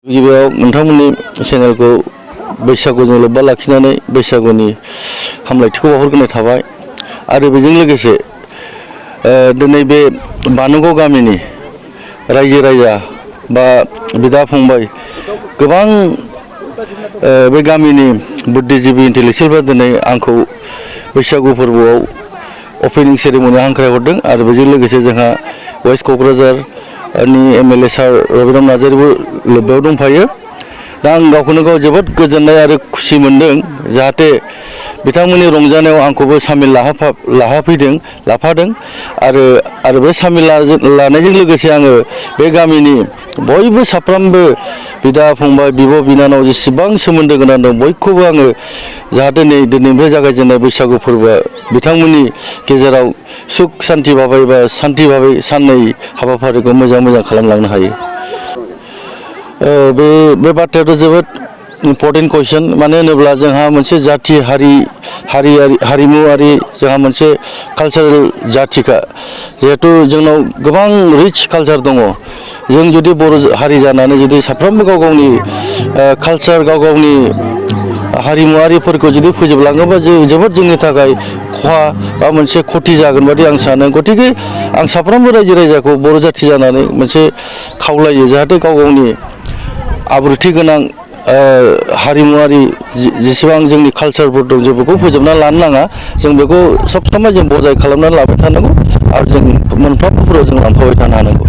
गिबियाव नोंथांमोननि चेनेलखौ बैसागुजों लोब्बा लाखिनानै बैसागुनि हामलायथिखौ बावहरग्रोनाय थाबाय आरो बेजों लोगोसे दिनै बे बानुगाव गामिनि रायजो राजा बा बिदा फंबाय गोबां बे गामिनि बुद्धिजिबि इन्टेलेक्सुयेलफ्रा दिनै आंखौ बैसागु फोरबोआव अपेनिं सेरेमनियाव हांख्रायहरदों आरो बेजों लोगोसे जोंहा वेस्ट क'क्राझारनि एमएलए सार रबिराम नार्जारिबो लोब्बायाव दंफायो। दा आं गावखौनो गाव जोबोद गोजोननाय आरो खुसि मोनदों जाहाथे बिथांमोननि रंजानायाव आंखौबो सामिल लाफादों आरो बे सामिल लानायजों लोगोसे आङो बे गामिनि बयबो साफ्रोमबो बिदा फंबाय बिब' बिनानाव जेसेबां सोमोन्दो गोनां दं बयखौबो आङो जाहाथे दिनैनिफ्राय जागायजेननाय बैसागु फोरबोआ बिथांमोननि गेजेराव सुख सान्ति भाबै बा सान्ति भाबै साननै हाबाफारिखौ मोजां खालामलांनो हायो। बे बाथ्रायाथ' जोबोद इम्पर्टेन्ट कुइसन। मानो होनोब्ला जोंहा मोनसे जाथि हारिमुआरि जोंहा मोनसे कालचारेल जाथिखा जिहेथु जोंनाव गोबां रिच कालचार दङ। जों जुदि बर' हारि जानानै जुदि साफ्रोमबो गाव गावनि कालचार गाव गावनि हारिमुआरिफोरखौ जुदि फोजोबलाङोबा जोबोद जोंनि थाखाय खहा बा मोनसे खथि जागोन बादि आं सानो। गतिके आं साफ्रोमबो रायजो राजाखौ बर' जाथि जानानै मोनसे खावलायो जाहाथे गाव गावनि आब्रुथि गोनां हारिमुआरि जेसेबां जोंनि कालचारफोर दं जों बेखौ फोजोबना लानो नाङा। जों बेखौ सब समाय जों बजाय खालामनानै लाबाय थानांगौ आरो जों मोनफ्रोमबोफोराव जों लांफाबाय थानो हानांगौ।